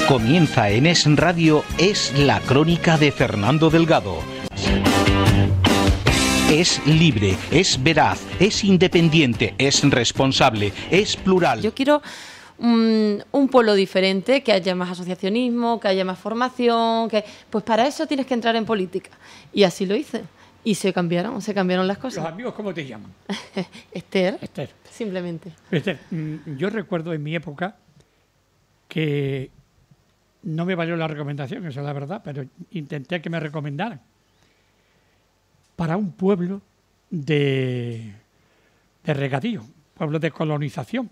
Comienza en Es Radio, Es la Crónica de Fernando Delgado. Es libre, es veraz, es independiente, es responsable, es plural. Yo quiero un pueblo diferente, que haya más asociacionismo, que haya más formación, pues para eso tienes que entrar en política. Y así lo hice. Y se cambiaron las cosas. ¿Los amigos cómo te llaman? Esther. Esther. Simplemente. Esther, yo recuerdo en mi época que no me valió la recomendación, esa es la verdad, pero intenté que me recomendaran para un pueblo de regadío, pueblo de colonización.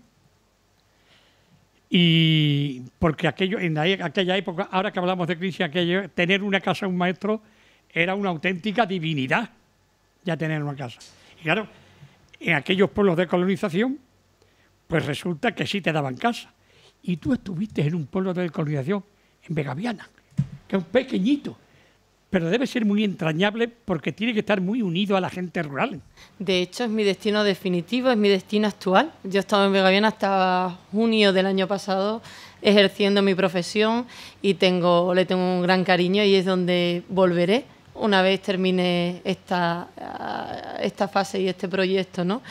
Y porque aquella época, ahora que hablamos de crisis, tener una casa, un maestro, era una auténtica divinidad, ya tener una casa. Y claro, en aquellos pueblos de colonización, pues resulta que sí te daban casa. Y tú estuviste en un pueblo de colonización, en Vegaviana, que es un pequeñito, pero debe ser muy entrañable porque tiene que estar muy unido a la gente rural. De hecho, es mi destino definitivo, es mi destino actual. Yo he estado en Vegaviana hasta junio del año pasado ejerciendo mi profesión y le tengo un gran cariño y es donde volveré una vez termine esta fase y este proyecto, ¿no?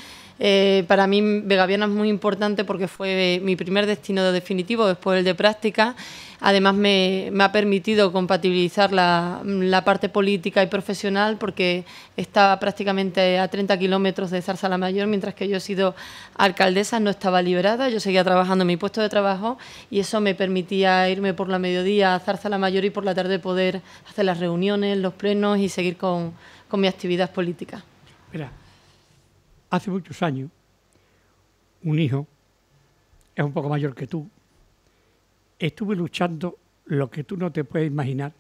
Para mí Vegaviana es muy importante porque fue mi primer destino definitivo después el de práctica. Además me ha permitido compatibilizar la parte política y profesional porque estaba prácticamente a 30 kilómetros de Zarzalamayor, mientras que yo he sido alcaldesa, no estaba liberada, yo seguía trabajando en mi puesto de trabajo y eso me permitía irme por la mediodía a Zarzalamayor y por la tarde poder hacer las reuniones, los plenos y seguir con mi actividad política. Mira, hace muchos años, un hijo, es un poco mayor que tú, estuve luchando lo que tú no te puedes imaginar.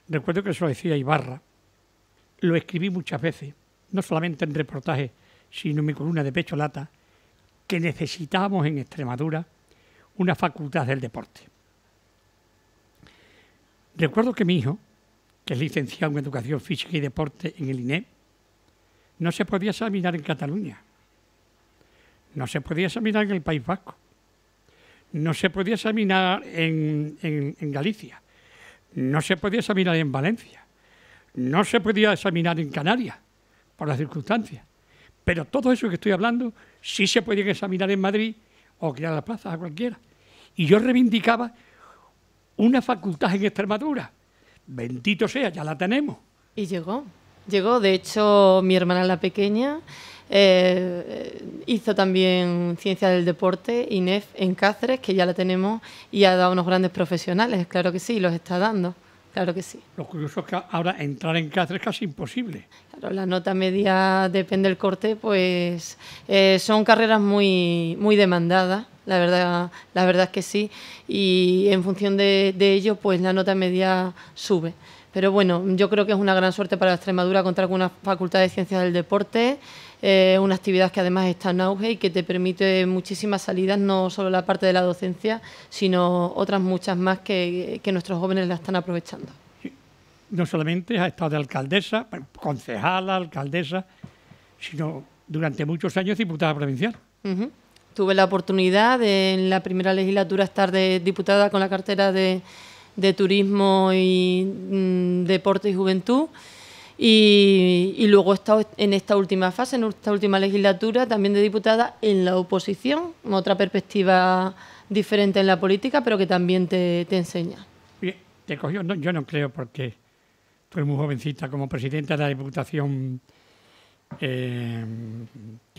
Recuerdo que se lo decía Ibarra, lo escribí muchas veces, no solamente en reportajes, sino en mi columna de Pecho Lata, que necesitábamos en Extremadura una facultad del deporte. Recuerdo que mi hijo, que es licenciado en Educación Física y Deporte en el INEF, no se podía examinar en Cataluña, no se podía examinar en el País Vasco, no se podía examinar en Galicia, no se podía examinar en Valencia, no se podía examinar en Canarias, por las circunstancias. Pero todo eso que estoy hablando sí se podía examinar en Madrid o que a la plaza, a cualquiera. Y yo reivindicaba una facultad en Extremadura. Bendito sea, ya la tenemos. Y llegó. De hecho, mi hermana la pequeña hizo también Ciencia del Deporte, INEF, en Cáceres, que ya la tenemos, y ha dado unos grandes profesionales, claro que sí, los está dando, claro que sí. Lo curioso es que ahora entrar en Cáceres es casi imposible. Claro, la nota media depende del corte, pues son carreras muy, muy demandadas, la verdad es que sí, y en función de ello, pues la nota media sube. Pero bueno, yo creo que es una gran suerte para Extremadura contar con una facultad de Ciencias del Deporte, una actividad que además está en auge y que te permite muchísimas salidas, no solo la parte de la docencia, sino otras muchas más que nuestros jóvenes la están aprovechando. No solamente has estado de alcaldesa, concejala, alcaldesa, sino durante muchos años diputada provincial. Uh-huh. Tuve la oportunidad en la primera legislatura estar de diputada con la cartera de Turismo y Deporte y Juventud y luego he estado en esta última fase, en esta última legislatura también de diputada en la oposición, otra perspectiva diferente en la política pero que también te enseña. Bien, te cogió, no, yo no creo porque tú eres muy jovencita como presidenta de la Diputación que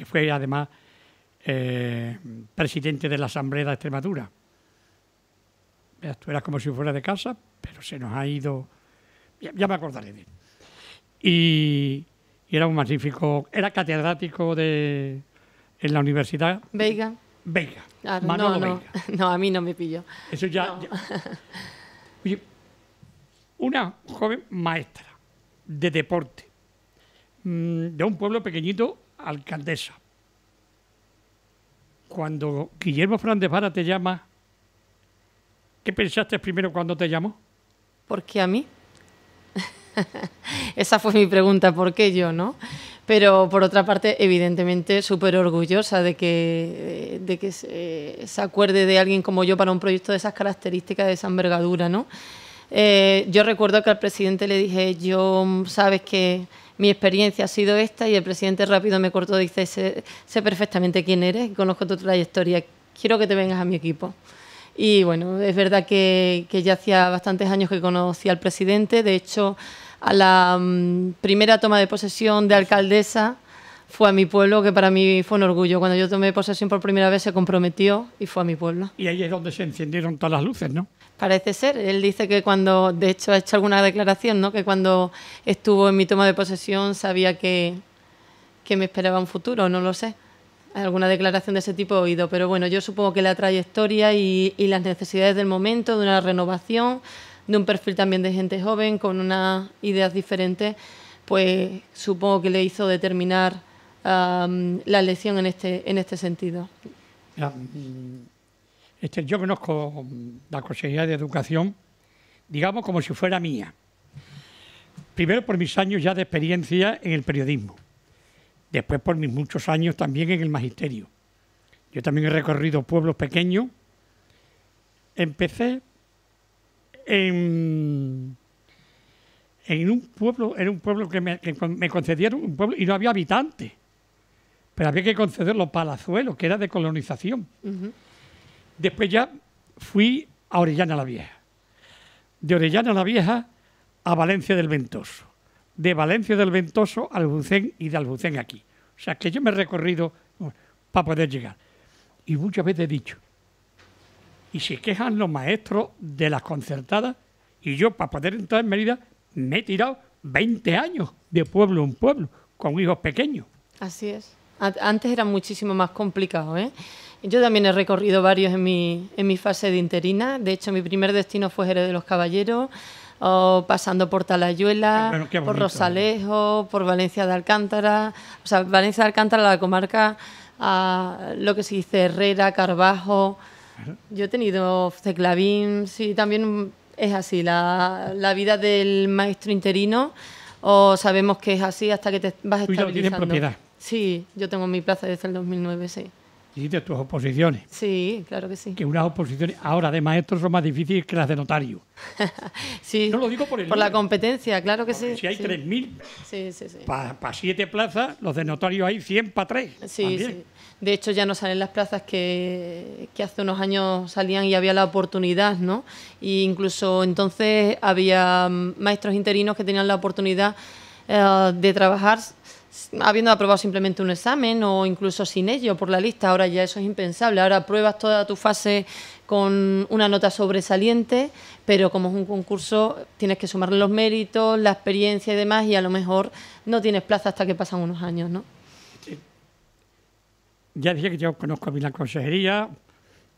fue además presidente de la Asamblea de Extremadura. Tú eras como si fuera de casa, pero se nos ha ido, ya me acordaré de él. Y era un magnífico, era catedrático en la Universidad Veiga. Veiga. Claro, Manolo no, Veiga. No, a mí no me pilló. Eso ya, no. ya. Oye, una joven maestra de deporte, de un pueblo pequeñito, Alcaldesa. Cuando Guillermo Fernández Vara te llama, ¿qué pensaste primero cuando te llamó? ¿Por qué a mí? Esa fue mi pregunta, ¿por qué yo, no? Pero por otra parte, evidentemente, súper orgullosa de que se acuerde de alguien como yo para un proyecto de esas características, de esa envergadura, ¿no? Yo recuerdo que al presidente le dije, sabes que mi experiencia ha sido esta, y el presidente rápido me cortó, dice, sé perfectamente quién eres, conozco tu trayectoria, quiero que te vengas a mi equipo. Y bueno, es verdad que ya hacía bastantes años que conocía al presidente. De hecho, a la primera toma de posesión de alcaldesa fue a mi pueblo, que para mí fue un orgullo. Cuando yo tomé posesión por primera vez se comprometió y fue a mi pueblo. Y ahí es donde se encendieron todas las luces, ¿no? Parece ser. Él dice que cuando, de hecho ha hecho alguna declaración, ¿no? Que cuando estuvo en mi toma de posesión sabía que me esperaba un futuro, no lo sé. Alguna declaración de ese tipo he oído, pero bueno, yo supongo que la trayectoria y las necesidades del momento, de una renovación, de un perfil también de gente joven con unas ideas diferentes, pues supongo que le hizo determinar la elección en este sentido. Yo conozco la Consejería de Educación, digamos, como si fuera mía. Primero por mis años ya de experiencia en el periodismo. Después por mis muchos años también en el magisterio. Yo también he recorrido pueblos pequeños. Empecé en un pueblo, era un pueblo que me concedieron un pueblo y no había habitantes. Pero había que conceder los palazuelos, que era de colonización. Uh-huh. Después ya fui a Orellana la Vieja. De Orellana la Vieja a Valencia del Ventoso. De Valencia del Ventoso a Albucén y de Albucén aquí. O sea, que yo me he recorrido para poder llegar. Y muchas veces he dicho, y se quejan los maestros de las concertadas, y yo para poder entrar en Mérida me he tirado 20 años de pueblo en pueblo, con hijos pequeños. Así es. Antes era muchísimo más complicado, ¿eh? Yo también he recorrido varios en mi fase de interina. De hecho, mi primer destino fue Jerez de los Caballeros, pasando por Talayuela, bueno, por Rosalejo, por Valencia de Alcántara. O sea, Valencia de Alcántara, la comarca, lo que se dice Herrera, Carbajo. Yo he tenido Ceclavín, sí, también es así. La vida del maestro interino, sabemos que es así hasta que te vas estabilizando. ¿Tú ya tienes propiedad? Sí, yo tengo mi plaza desde el 2009, sí. ¿Hiciste tus oposiciones? Sí, claro que sí. Que unas oposiciones ahora de maestros son más difíciles que las de notario. Sí, no lo digo por la competencia, claro que porque sí. Si hay sí. 3.000, para 7 plazas, los de notario hay 100 para 3. Sí, sí. De hecho, ya no salen las plazas que hace unos años salían y había la oportunidad, ¿no? E incluso entonces había maestros interinos que tenían la oportunidad de trabajar habiendo aprobado simplemente un examen o incluso sin ello por la lista. Ahora ya eso es impensable. Ahora pruebas toda tu fase con una nota sobresaliente, pero como es un concurso tienes que sumarle los méritos, la experiencia y demás, y a lo mejor no tienes plaza hasta que pasan unos años, ¿no? Sí. Ya dije que yo conozco bien la consejería,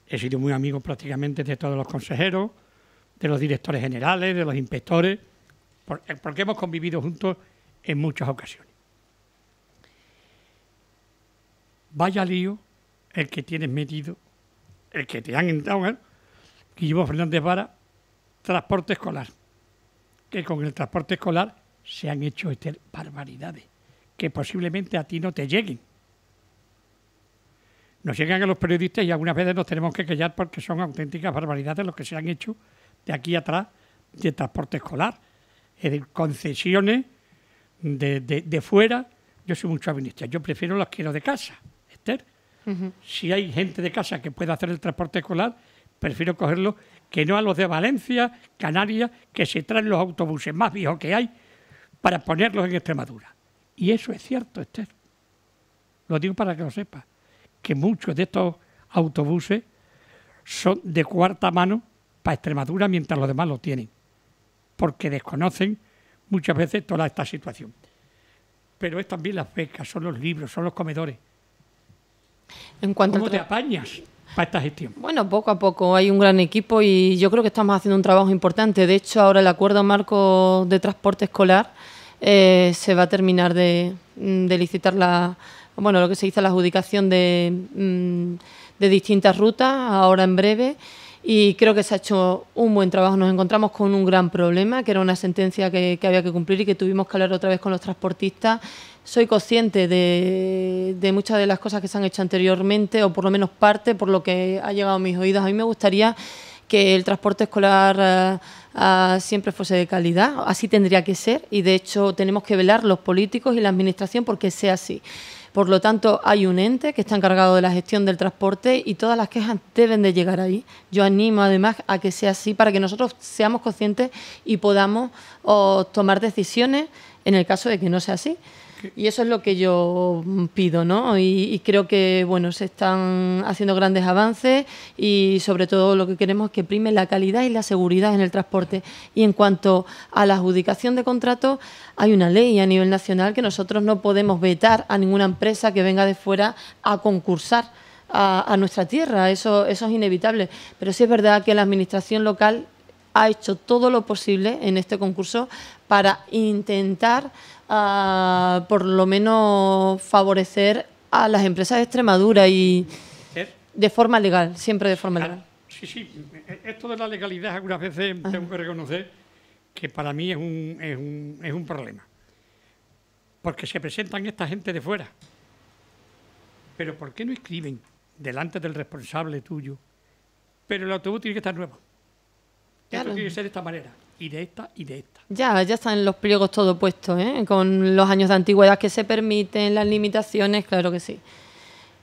he sido muy amigo prácticamente de todos los consejeros, de los directores generales, de los inspectores, porque hemos convivido juntos en muchas ocasiones. Vaya lío el que tienes metido, el que te han entrado, ¿eh? Guillermo Fernández Vara, transporte escolar. Que con el transporte escolar se han hecho barbaridades que posiblemente a ti no te lleguen. Nos llegan a los periodistas y algunas veces nos tenemos que callar porque son auténticas barbaridades lo que se han hecho de aquí atrás de transporte escolar. Es decir, concesiones de fuera. Yo soy mucho administrador, yo prefiero los que no de casa. Uh-huh. Si hay gente de casa que pueda hacer el transporte escolar, prefiero cogerlo que no a los de Valencia, Canarias, que se traen los autobuses más viejos que hay para ponerlos en Extremadura. Y eso es cierto, Esther. Lo digo para que lo sepas, que muchos de estos autobuses son de cuarta mano para Extremadura mientras los demás lo tienen, porque desconocen muchas veces toda esta situación. Pero es también las becas, son los libros, son los comedores. ¿Cómo te apañas? para esta gestión? Bueno, poco a poco hay un gran equipo y yo creo que estamos haciendo un trabajo importante. De hecho, ahora el acuerdo marco de transporte escolar se va a terminar de licitar lo que se dice la adjudicación de distintas rutas ahora en breve. Y creo que se ha hecho un buen trabajo. Nos encontramos con un gran problema, que era una sentencia que había que cumplir y que tuvimos que hablar otra vez con los transportistas. Soy consciente de muchas de las cosas que se han hecho anteriormente, o por lo menos parte, por lo que ha llegado a mis oídos. A mí me gustaría que el transporte escolar siempre fuese de calidad. Así tendría que ser y, de hecho, tenemos que velar los políticos y la administración porque sea así. Por lo tanto, hay un ente que está encargado de la gestión del transporte y todas las quejas deben de llegar ahí. Yo animo, además, a que sea así para que nosotros seamos conscientes y podamos tomar decisiones en el caso de que no sea así. Y eso es lo que yo pido, ¿no? Y creo que, bueno, se están haciendo grandes avances y, sobre todo, lo que queremos es que prime la calidad y la seguridad en el transporte. Y en cuanto a la adjudicación de contratos, hay una ley a nivel nacional que nosotros no podemos vetar a ninguna empresa que venga de fuera a concursar a nuestra tierra. Eso es inevitable. Pero sí es verdad que la administración local ha hecho todo lo posible en este concurso para intentar por lo menos favorecer a las empresas de Extremadura y de forma legal, siempre de forma legal. Sí, esto de la legalidad algunas veces tengo que reconocer que para mí es un problema, porque se presentan esta gente de fuera, pero ¿por qué no escriben delante del responsable tuyo? Pero el autobús tiene que estar nuevo, esto tiene que ser de esta manera, y de esta y de esta. Ya están los pliegos todo puestos, con los años de antigüedad que se permiten, las limitaciones, claro que sí.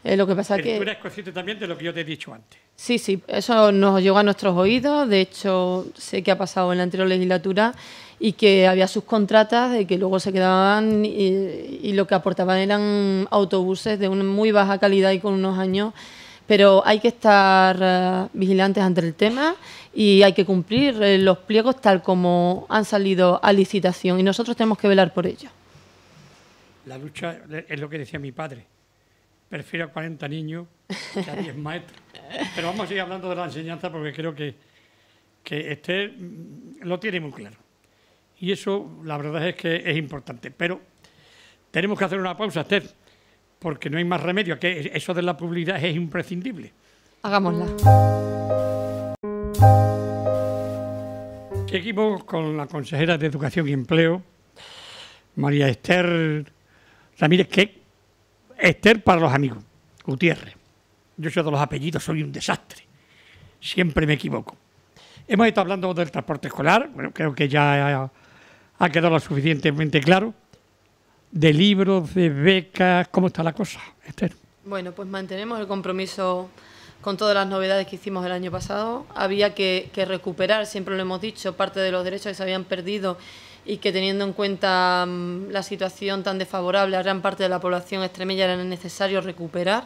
Lo que pasa que... Tú eres consciente también de lo que yo te he dicho antes. Sí, eso nos llegó a nuestros oídos. De hecho, sé que ha pasado en la anterior legislatura y que había subcontratas de que luego se quedaban y lo que aportaban eran autobuses de una muy baja calidad y con unos años. Pero hay que estar vigilantes ante el tema y hay que cumplir los pliegos tal como han salido a licitación y nosotros tenemos que velar por ello. La lucha es lo que decía mi padre. Prefiero a 40 niños que a 10 maestros. Pero vamos a seguir hablando de la enseñanza porque creo que Esther lo tiene muy claro. Y eso, la verdad es que es importante. Pero tenemos que hacer una pausa, Esther, porque no hay más remedio, que eso de la publicidad es imprescindible. Hagámosla. Seguimos con la consejera de Educación y Empleo, María Esther Ramírez, que Esther para los amigos, Gutiérrez. Yo soy de los apellidos, soy un desastre. Siempre me equivoco. Hemos estado hablando del transporte escolar, bueno, creo que ya ha quedado lo suficientemente claro. De libros, de becas, ¿cómo está la cosa, Esther? Bueno, pues mantenemos el compromiso con todas las novedades que hicimos el año pasado. Había que recuperar, siempre lo hemos dicho, parte de los derechos que se habían perdido y que, teniendo en cuenta la situación tan desfavorable a gran parte de la población extremeña, era necesario recuperar.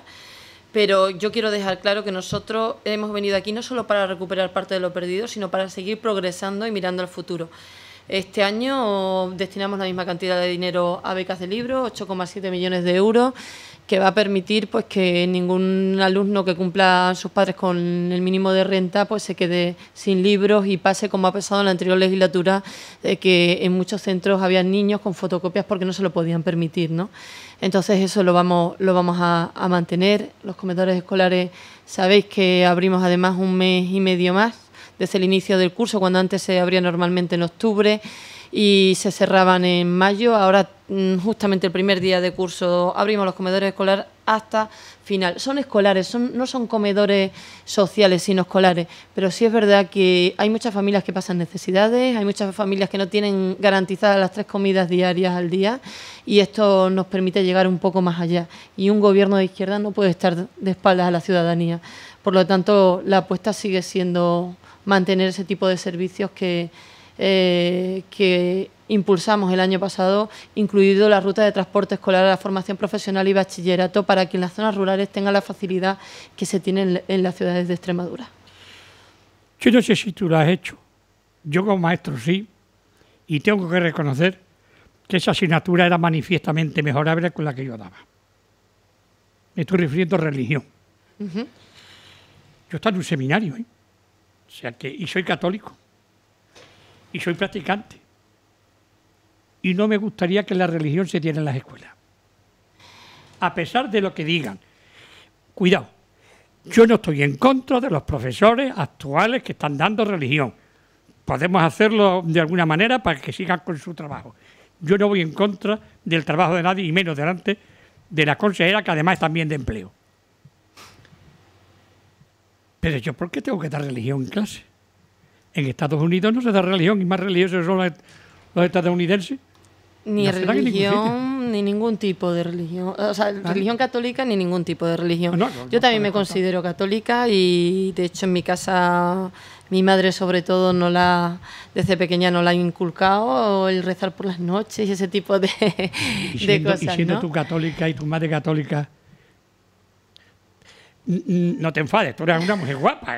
Pero yo quiero dejar claro que nosotros hemos venido aquí no solo para recuperar parte de lo perdido, sino para seguir progresando y mirando al futuro. Este año destinamos la misma cantidad de dinero a becas de libros, 8,7 millones de euros, que va a permitir pues que ningún alumno que cumpla sus padres con el mínimo de renta pues se quede sin libros y pase como ha pasado en la anterior legislatura, que en muchos centros había niños con fotocopias porque no se lo podían permitir, ¿no? Entonces eso lo vamos a mantener. Los comedores escolares, sabéis que abrimos además un mes y medio más desde el inicio del curso, cuando antes se abría normalmente en octubre y se cerraban en mayo. Ahora, justamente el primer día de curso, abrimos los comedores escolares hasta final. Son escolares, no son comedores sociales, sino escolares. Pero sí es verdad que hay muchas familias que pasan necesidades, hay muchas familias que no tienen garantizadas las 3 comidas diarias al día y esto nos permite llegar un poco más allá. Y un gobierno de izquierda no puede estar de espaldas a la ciudadanía. Por lo tanto, la apuesta sigue siendo mantener ese tipo de servicios que impulsamos el año pasado, incluido la ruta de transporte escolar a la formación profesional y bachillerato, para que en las zonas rurales tengan la facilidad que se tiene en las ciudades de Extremadura. Yo no sé si tú lo has hecho, yo como maestro sí, y tengo que reconocer que esa asignatura era manifiestamente mejorable con la que yo daba. Me estoy refiriendo a religión. Yo estoy en un seminario, ¿eh? O sea que, y soy católico. Y soy practicante. Y no me gustaría que la religión se diera en las escuelas. A pesar de lo que digan. Cuidado. Yo no estoy en contra de los profesores actuales que están dando religión. Podemos hacerlo de alguna manera para que sigan con su trabajo. Yo no voy en contra del trabajo de nadie y menos delante de la consejera, que además es también de empleo. Pero yo, ¿por qué tengo que dar religión en clase? En Estados Unidos no se da religión y más religiosos son los estadounidenses. Ni No se dan en ningún sitio. religión, ni ningún tipo de religión. O sea, religión católica ni ningún tipo de religión. Yo también me considero católica y, de hecho, en mi casa, mi madre, sobre todo, desde pequeña no la ha inculcado el rezar por las noches y ese tipo de cosas. Y siendo ¿no? tú católica y tu madre católica, no te enfades, tú eres una mujer guapa,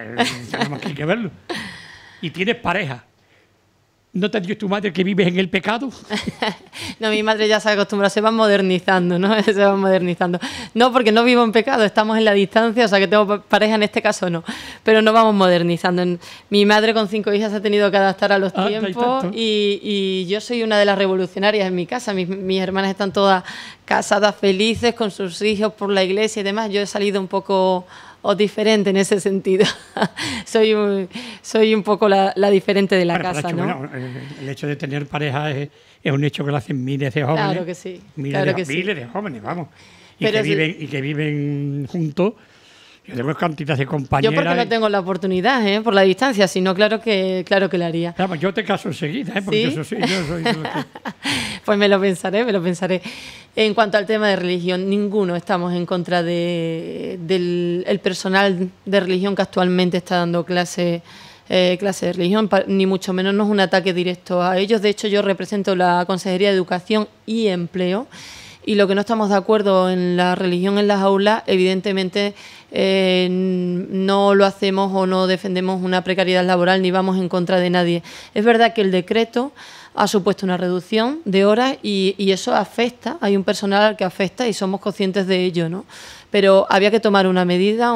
tenemos que hay que verlo. Y tienes pareja. ¿No te ha dicho tu madre que vives en el pecado? No, mi madre ya se acostumbra, se va modernizando, ¿no? Se va modernizando. No, porque no vivo en pecado, estamos en la distancia, o sea que tengo pareja en este caso no, pero nos vamos modernizando. Mi madre con 5 hijas ha tenido que adaptar a los tiempos y yo soy una de las revolucionarias en mi casa. Mis hermanas están todas casadas, felices, con sus hijos por la iglesia y demás. Yo he salido un poco diferente en ese sentido. soy un poco la diferente de la casa, ¿no? Bueno, el hecho de tener pareja es un hecho que lo hacen miles de jóvenes. Claro que sí. Miles de jóvenes, vamos. Y que viven juntos. Yo tengo cantidad de compañeras. Yo porque no tengo la oportunidad, por la distancia, si no, claro que la haría. Claro, yo te caso enseguida, porque ¿sí? yo soy Pues me lo pensaré. En cuanto al tema de religión, ninguno estamos en contra del personal de religión que actualmente está dando clase de religión, ni mucho menos no es un ataque directo a ellos. De hecho, yo represento la Consejería de Educación y Empleo, y lo que no estamos de acuerdo en la religión en las aulas, evidentemente no lo hacemos o no defendemos una precariedad laboral ni vamos en contra de nadie. Es verdad que el decreto ha supuesto una reducción de horas y eso afecta, hay un personal al que afecta y somos conscientes de ello, ¿no? Pero había que tomar una medida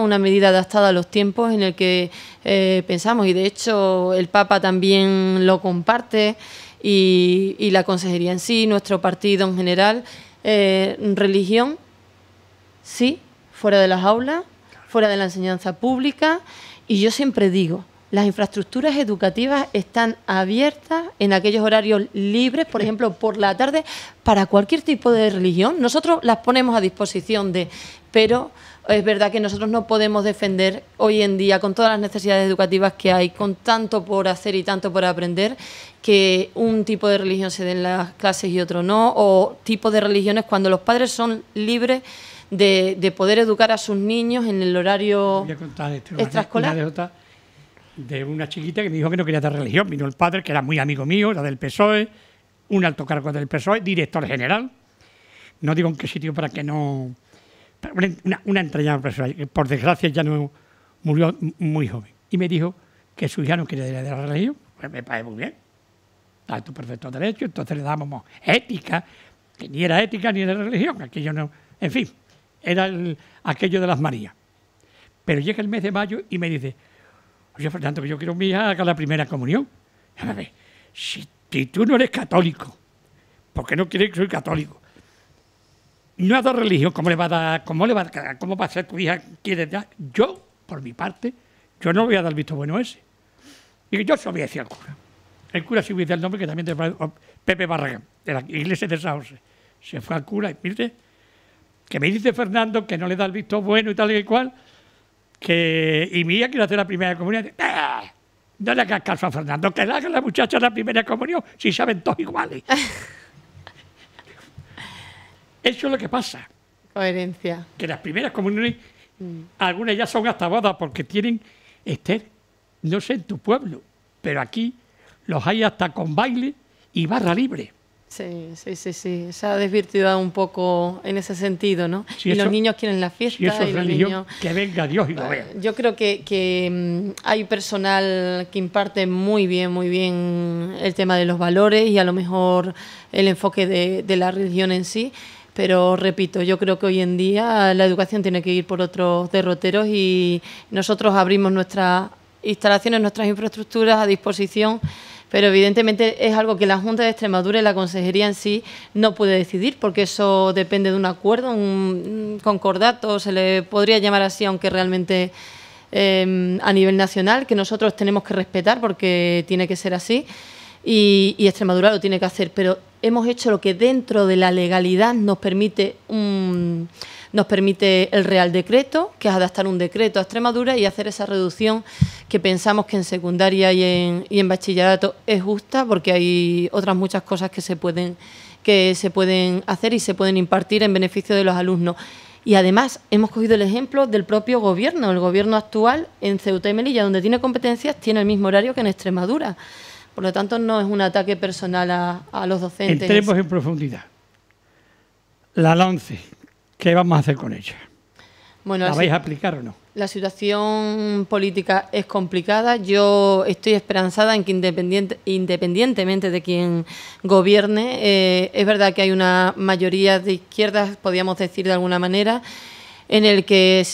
adaptada a los tiempos en el que pensamos, y de hecho el Papa también lo comparte y la Consejería en sí, nuestro partido en general. Religión, sí, fuera de las aulas, fuera de la enseñanza pública, y yo siempre digo, las infraestructuras educativas están abiertas en aquellos horarios libres, por ejemplo, por la tarde, para cualquier tipo de religión. Nosotros las ponemos a disposición pero es verdad que nosotros no podemos defender hoy en día, con todas las necesidades educativas que hay, con tanto por hacer y tanto por aprender, que un tipo de religión se dé en las clases y otro no, o tipos de religiones cuando los padres son libres de poder educar a sus niños en el horario voy a contar extraescolar. Una anécdota de una chiquita que me dijo que no quería dar religión. Vino el padre, que era muy amigo mío, era del PSOE, un alto cargo del PSOE, director general. No digo en qué sitio para que no... Una entrañable persona, que por desgracia ya no murió muy joven. Y me dijo que su hija no quería ir de la religión. Pues me parece muy bien. Está en tu perfecto derecho. Entonces le dábamos ética, que ni era ética ni era religión. Aquello no... En fin, era aquello de las Marías. Pero llega el mes de mayo y me dice: oye, Fernando, que yo quiero que mi hija haga la primera comunión. A ver, si tú no eres católico, ¿por qué no quieres que soy católico? No ha dado religión, ¿cómo va a ser tu hija? ¿Quiere ya? Yo, por mi parte, yo no voy a dar el visto bueno ese. Y yo se lo voy a decir al cura. El cura sí voy a decir el nombre, que también te Pepe Barragán, de la iglesia de San José. Se fue al cura y mire, que me dice Fernando que no le da el visto bueno y tal y cual, y mi hija quiere hacer la primera comunión. No le hagas caso a Fernando, que le haga la muchacha la primera comunión, si saben todos iguales. Eso es lo que pasa. Coherencia. Que las primeras comuniones, algunas ya son hasta bodas, porque tienen, Esther, no sé en tu pueblo, pero aquí los hay hasta con baile y barra libre. Sí. Se ha desvirtuado un poco en ese sentido, ¿no? Si y eso, los niños quieren la fiesta. Si eso y es los religión, niños... que venga Dios y lo vea. Yo creo que hay personal que imparte muy bien el tema de los valores y a lo mejor el enfoque de la religión en sí, Pero repito, yo creo que hoy en día la educación tiene que ir por otros derroteros y nosotros abrimos nuestras instalaciones, nuestras infraestructuras a disposición, pero evidentemente es algo que la Junta de Extremadura y la Consejería en sí no puede decidir, porque eso depende de un acuerdo, un concordato, se le podría llamar así, aunque realmente a nivel nacional, que nosotros tenemos que respetar porque tiene que ser así. Y Extremadura lo tiene que hacer, pero hemos hecho lo que dentro de la legalidad nos permite el Real Decreto, que es adaptar un decreto a Extremadura y hacer esa reducción que pensamos que en secundaria y en bachillerato es justa, porque hay otras muchas cosas que se pueden hacer y se pueden impartir en beneficio de los alumnos. Y además hemos cogido el ejemplo del propio gobierno. El gobierno actual en Ceuta y Melilla, donde tiene competencias, tiene el mismo horario que en Extremadura. Por lo tanto, no es un ataque personal a los docentes. Entremos en profundidad. La LOMCE, ¿qué vamos a hacer con ella? Bueno, ¿La vais a aplicar o no? La situación política es complicada. Yo estoy esperanzada en que independientemente de quien gobierne, es verdad que hay una mayoría de izquierdas, podríamos decir de alguna manera, en el que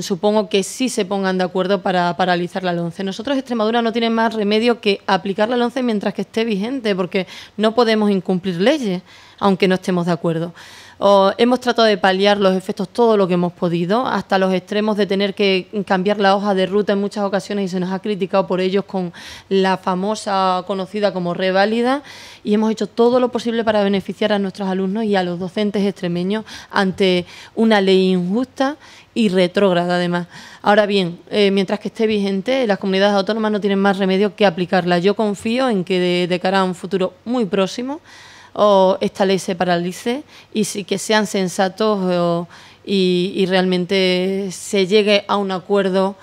supongo que sí se pongan de acuerdo para paralizar la LOMCE. Nosotros, Extremadura, no tiene más remedio que aplicar la LOMCE mientras que esté vigente, porque no podemos incumplir leyes, aunque no estemos de acuerdo. Hemos tratado de paliar los efectos todo lo que hemos podido, hasta los extremos de tener que cambiar la hoja de ruta en muchas ocasiones y se nos ha criticado por ellos con la famosa conocida como reválida, y hemos hecho todo lo posible para beneficiar a nuestros alumnos y a los docentes extremeños ante una ley injusta y retrógrada además. Ahora bien, mientras que esté vigente, las comunidades autónomas no tienen más remedio que aplicarla. Yo confío en que de cara a un futuro muy próximo esta ley se paralice y sí que sean sensatos y realmente se llegue a un acuerdo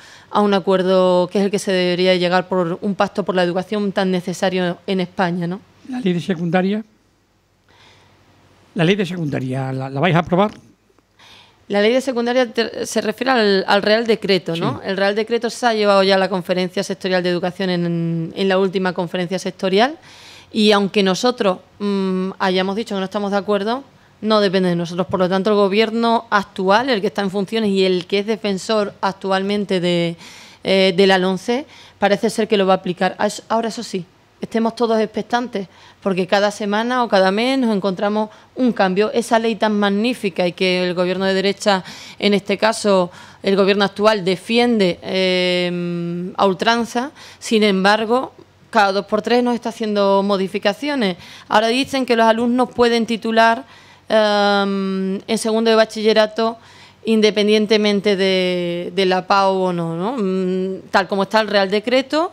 que es el que se debería llegar por un pacto por la educación tan necesario en España, ¿no? La ley de secundaria. ¿La ley de secundaria la vais a aprobar? La ley de secundaria se refiere al Real Decreto, ¿no? Sí. El Real Decreto se ha llevado ya a la Conferencia Sectorial de Educación en la última conferencia sectorial. Y aunque nosotros hayamos dicho que no estamos de acuerdo, no depende de nosotros. Por lo tanto, el gobierno actual, el que está en funciones y el que es defensor actualmente de la LOMCE, parece ser que lo va a aplicar. Ahora, eso sí, estemos todos expectantes, porque cada semana o cada mes nos encontramos un cambio. Esa ley tan magnífica y que el gobierno de derecha, en este caso el gobierno actual, defiende a ultranza, sin embargo, cada 2 por 3 nos está haciendo modificaciones. Ahora dicen que los alumnos pueden titular en segundo de bachillerato independientemente de la PAU o no, ¿no? Tal como está el Real Decreto,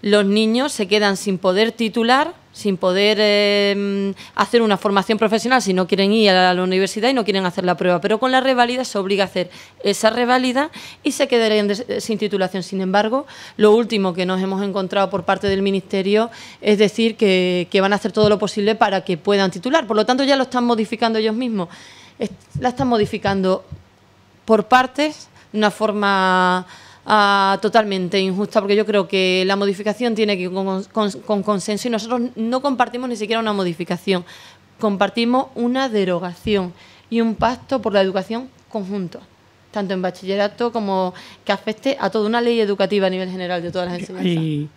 los niños se quedan sin poder titular, sin poder hacer una formación profesional si no quieren ir a la universidad y no quieren hacer la prueba. Pero con la reválida se obliga a hacer esa reválida y se quedarían sin titulación. Sin embargo, lo último que nos hemos encontrado por parte del Ministerio es decir que van a hacer todo lo posible para que puedan titular. Por lo tanto, ya lo están modificando ellos mismos. La están modificando por partes, de una forma totalmente injusta, porque yo creo que la modificación tiene que ir con consenso y nosotros no compartimos ni siquiera una modificación, compartimos una derogación y un pacto por la educación conjunto, tanto en bachillerato como que afecte a toda una ley educativa a nivel general de todas las enseñanzas. Y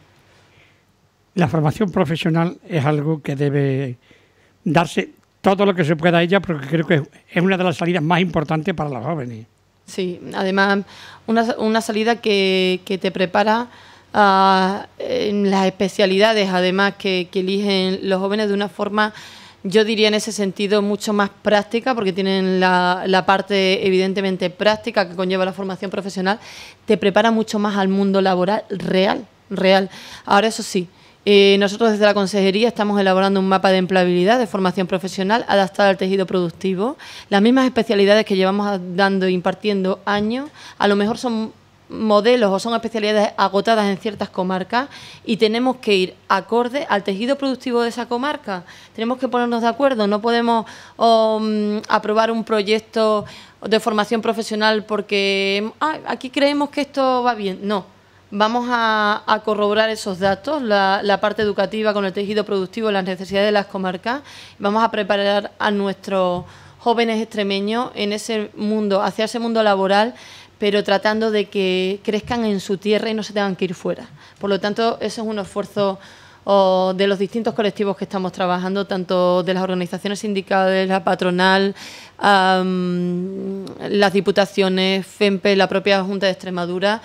la formación profesional es algo que debe darse todo lo que se pueda a ella, porque creo que es una de las salidas más importantes para los jóvenes. Sí, además una salida que te prepara en las especialidades, además que eligen los jóvenes de una forma, yo diría en ese sentido, mucho más práctica, porque tienen la parte evidentemente práctica que conlleva la formación profesional, te prepara mucho más al mundo laboral real. Ahora, eso sí, nosotros desde la Consejería estamos elaborando un mapa de empleabilidad de formación profesional adaptada al tejido productivo. Las mismas especialidades que llevamos dando e impartiendo años, a lo mejor son modelos o son especialidades agotadas en ciertas comarcas y tenemos que ir acorde al tejido productivo de esa comarca. Tenemos que ponernos de acuerdo, no podemos aprobar un proyecto de formación profesional porque aquí creemos que esto va bien. No. Vamos a corroborar esos datos, la parte educativa con el tejido productivo, las necesidades de las comarcas. Vamos a preparar a nuestros jóvenes extremeños en ese mundo, hacia ese mundo laboral, pero tratando de que crezcan en su tierra y no se tengan que ir fuera. Por lo tanto, eso es un esfuerzo de los distintos colectivos que estamos trabajando, tanto de las organizaciones sindicales, la patronal, las diputaciones, FEMPE, la propia Junta de Extremadura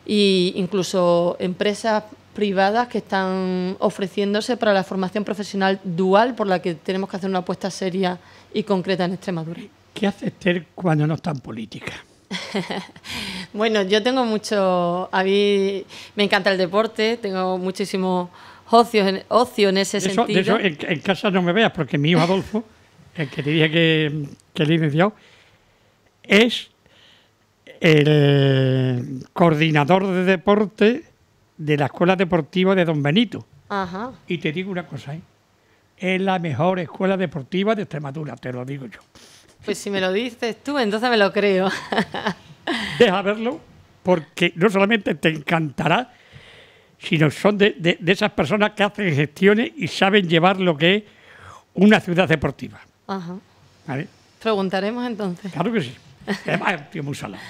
e incluso empresas privadas que están ofreciéndose para la formación profesional dual, por la que tenemos que hacer una apuesta seria y concreta en Extremadura. ¿Qué hace Esther cuando no está en política? Bueno, yo tengo mucho... A mí me encanta el deporte, tengo muchísimo ocio en ese sentido. De eso en casa no me veas, porque mi hijo Adolfo, el que te dije que es licenciado, es el coordinador de deporte de la Escuela Deportiva de Don Benito. Ajá. Y te digo una cosa, es la mejor escuela deportiva de Extremadura, te lo digo yo. Pues si me lo dices tú, entonces me lo creo. Deja verlo, porque no solamente te encantará, sino son de esas personas que hacen gestiones y saben llevar lo que es una ciudad deportiva. Ajá. ¿Vale? Preguntaremos entonces. Claro que sí. Además es un tío muy salado.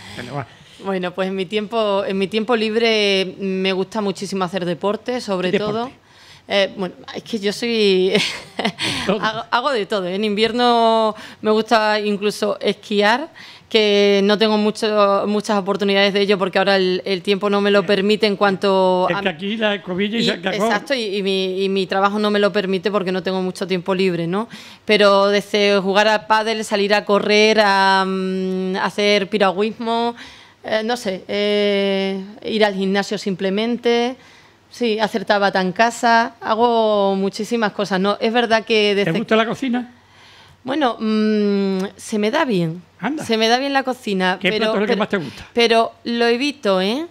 Bueno, pues en mi tiempo libre me gusta muchísimo hacer deporte, sobre todo. Bueno, es que yo soy... hago de todo. En invierno me gusta incluso esquiar, que no tengo muchas oportunidades de ello porque ahora el tiempo no me lo permite en cuanto... Es que aquí la escobilla y se acabó. Exacto, y mi trabajo no me lo permite porque no tengo mucho tiempo libre, ¿no? Pero desde jugar al pádel, salir a correr, a hacer piragüismo, no sé, ir al gimnasio simplemente... Sí, hacer tabata en casa, hago muchísimas cosas. No, es verdad que... ¿Te gusta la cocina? Bueno, se me da bien. Anda. Se me da bien la cocina. ¿Qué plato es el que más te gusta? Pero lo evito, ¿eh?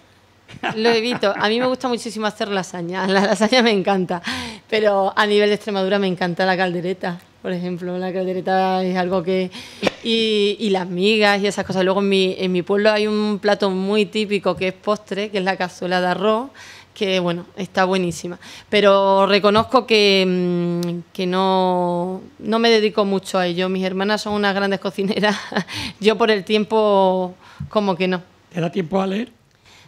Lo evito. A mí me gusta muchísimo hacer lasaña. La lasaña me encanta. Pero a nivel de Extremadura me encanta la caldereta, por ejemplo. La caldereta es algo que... Y las migas y esas cosas. Luego en mi pueblo hay un plato muy típico que es postre, que es la cazuela de arroz, que bueno, está buenísima. Pero reconozco que no me dedico mucho a ello. Mis hermanas son unas grandes cocineras. Yo por el tiempo, como que no. ¿Te da tiempo a leer?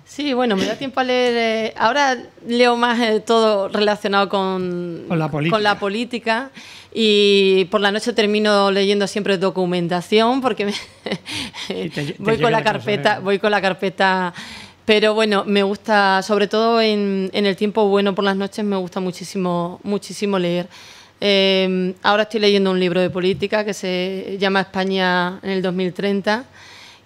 Sí, bueno, me da tiempo a leer. Ahora leo más todo relacionado con la política. Y por la noche termino leyendo siempre documentación porque voy con la carpeta. Pero bueno, me gusta, sobre todo en el tiempo bueno por las noches, me gusta muchísimo leer. Ahora estoy leyendo un libro de política que se llama España en el 2030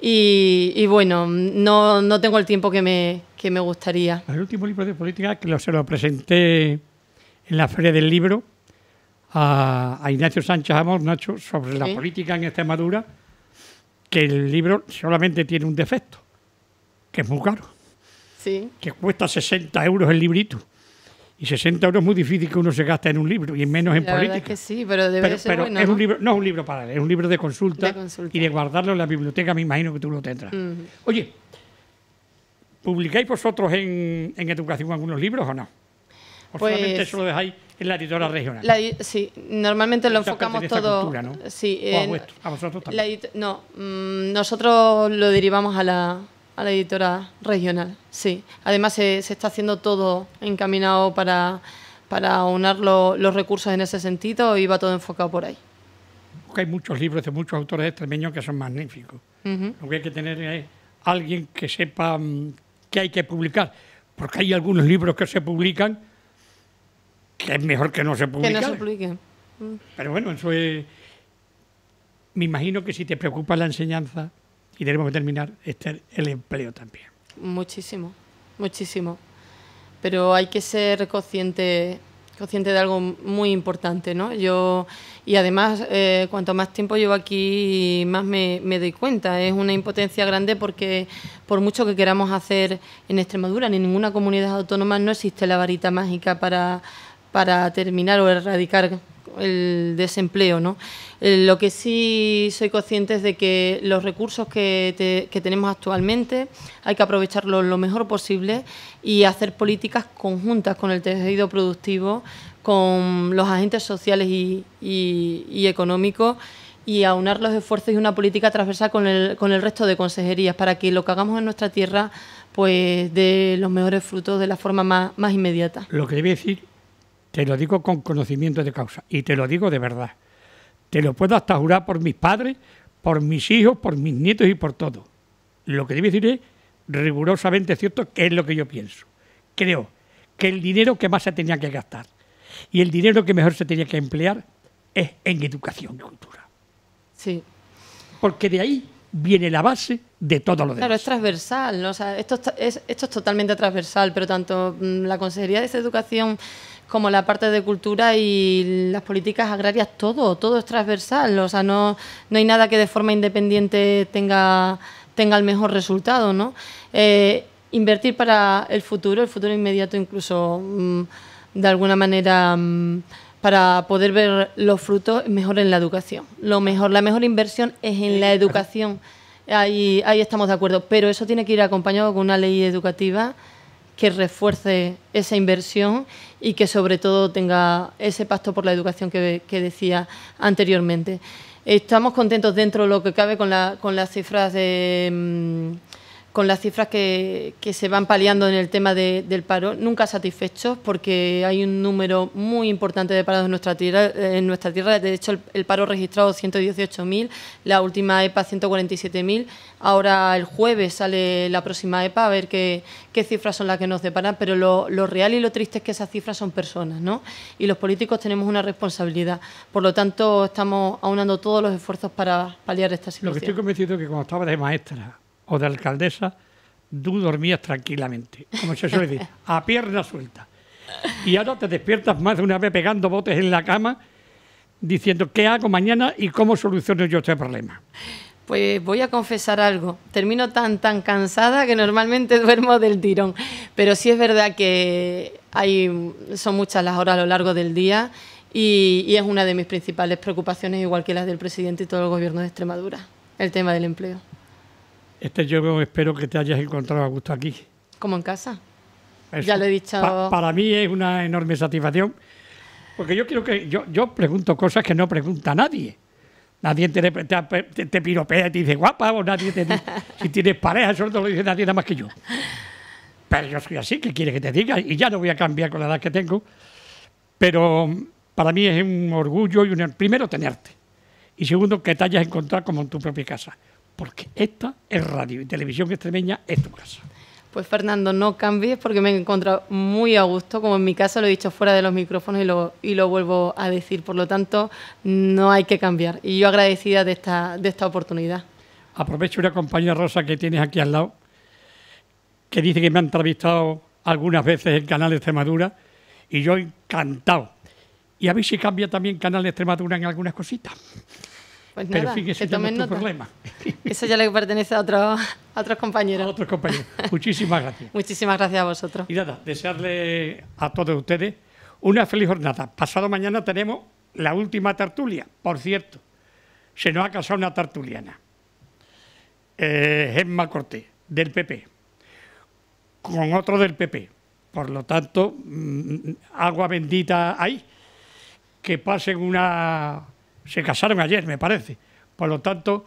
y bueno, no tengo el tiempo que me gustaría. El último libro de política que se lo presenté en la Feria del Libro a Ignacio Sánchez Amor, Nacho, sobre la política en Extremadura, que el libro solamente tiene un defecto, que es muy caro. Sí. Que cuesta 60 euros el librito. Y 60 euros es muy difícil que uno se gaste en un libro, y menos en política. La verdad es que sí, pero debe ser bueno, es ¿no? un libro, no es un libro para leer, es un libro de consulta y de guardarlo en la biblioteca, me imagino que tú lo tendrás. Oye, ¿publicáis vosotros en educación algunos libros o no? ¿O solamente eso lo dejáis en la editora regional? Sí, normalmente lo enfocamos todo... Cultura, ¿no? Sí, a vosotros también. Nosotros lo derivamos a la editora regional, sí. Además se está haciendo todo encaminado para aunar los recursos en ese sentido y va todo enfocado por ahí. Porque hay muchos libros de muchos autores extremeños que son magníficos. Lo que hay que tener es alguien que sepa qué hay que publicar, porque hay algunos libros que se publican que es mejor que no se publiquen. Que no se publiquen. Pero bueno, eso es... Me imagino que si te preocupa la enseñanza, y tenemos que terminar, el empleo también. Muchísimo, muchísimo. Pero hay que ser consciente de algo muy importante, ¿no? Y además, cuanto más tiempo llevo aquí, más me doy cuenta. Es una impotencia grande porque por mucho que queramos hacer en Extremadura, ni en ninguna comunidad autónoma, no existe la varita mágica para terminar o erradicar el desempleo, ¿no? Lo que sí soy consciente es de que los recursos que tenemos actualmente hay que aprovecharlos lo mejor posible y hacer políticas conjuntas con el tejido productivo, con los agentes sociales y económicos y aunar los esfuerzos y una política transversal con el resto de consejerías para que lo que hagamos en nuestra tierra pues dé los mejores frutos de la forma más inmediata. Lo que debe decir, te lo digo con conocimiento de causa y te lo digo de verdad. Te lo puedo hasta jurar por mis padres, por mis hijos, por mis nietos y por todo. Lo que debe decir es rigurosamente cierto, que es lo que yo pienso. Creo que el dinero que más se tenía que gastar y el dinero que mejor se tenía que emplear es en educación y cultura. Sí. Porque de ahí viene la base de todo lo demás. Claro, es transversal, ¿no? O sea, esto es totalmente transversal, pero tanto la Consejería de Educación como la parte de cultura y las políticas agrarias, todo es transversal. O sea, no hay nada que de forma independiente tenga el mejor resultado, ¿no? Invertir para el futuro inmediato incluso, de alguna manera, para poder ver los frutos, mejor en la educación. La mejor inversión es en la educación. Ahí estamos de acuerdo, pero eso tiene que ir acompañado con una ley educativa que refuerce esa inversión y que sobre todo tenga ese pacto por la educación que decía anteriormente. Estamos contentos dentro de lo que cabe con las cifras que se van paliando en el tema del paro, nunca satisfechos, porque hay un número muy importante de parados en nuestra tierra. De hecho, el paro registrado 118.000, la última EPA 147.000. Ahora el jueves sale la próxima EPA, a ver qué cifras son las que nos deparan, pero lo real y lo triste es que esas cifras son personas, ¿no? Y los políticos tenemos una responsabilidad. Por lo tanto, estamos aunando todos los esfuerzos para paliar esta situación. Lo que estoy convencido es que cuando estaba de maestra o de alcaldesa, tú dormías tranquilamente, como se suele decir, a pierna suelta. Y ahora te despiertas más de una vez pegando botes en la cama, diciendo qué hago mañana y cómo soluciono yo este problema. Pues voy a confesar algo. Termino tan cansada que normalmente duermo del tirón. Pero sí es verdad que son muchas las horas a lo largo del día y es una de mis principales preocupaciones, igual que las del presidente y todo el gobierno de Extremadura, el tema del empleo. Yo espero que te hayas encontrado a gusto aquí. Como en casa. Eso, ya lo he dicho. Para mí es una enorme satisfacción, porque yo pregunto cosas que no pregunta nadie. Nadie te piropea y te dice guapa, o nadie te dice, si tienes pareja, eso no te lo dice nadie nada más que yo. Pero yo soy así, ¿qué quiere que te diga? Y ya no voy a cambiar con la edad que tengo. Pero para mí es un orgullo primero tenerte y segundo que te hayas encontrado como en tu propia casa. Porque esta es radio y televisión extremeña, es tu casa. Pues Fernando, no cambies porque me he encontrado muy a gusto, como en mi casa lo he dicho fuera de los micrófonos y lo vuelvo a decir. Por lo tanto, no hay que cambiar. Y yo agradecida de esta oportunidad. Aprovecho una compañera Rosa que tienes aquí al lado, que dice que me ha entrevistado algunas veces en Canal Extremadura y yo encantado. Y a ver si cambia también Canal Extremadura en algunas cositas. Pues nada, pero fíjese, que tomen no es tu nota. problema. Eso ya le pertenece a otros compañeros. A otros compañeros. Muchísimas gracias. Muchísimas gracias a vosotros. Y nada, desearle a todos ustedes una feliz jornada. Pasado mañana tenemos la última tertulia. Por cierto, se nos ha casado una tertuliana. Gemma Cortés, del PP, con otro del PP. Por lo tanto, agua bendita ahí. Que pasen Se casaron ayer, me parece. Por lo tanto,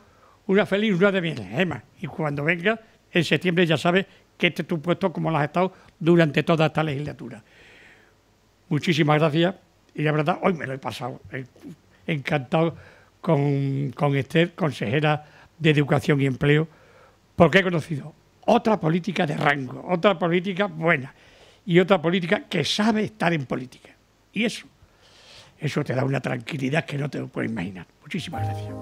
una feliz luna de miel, Gemma. Y cuando venga, en septiembre, ya sabes que este es tu puesto como lo has estado durante toda esta legislatura. Muchísimas gracias. Y la verdad, hoy me lo he pasado encantado con Esther, consejera de Educación y Empleo, porque he conocido otra política de rango, otra política buena y otra política que sabe estar en política. Y eso te da una tranquilidad que no te lo puedes imaginar. Muchísimas gracias.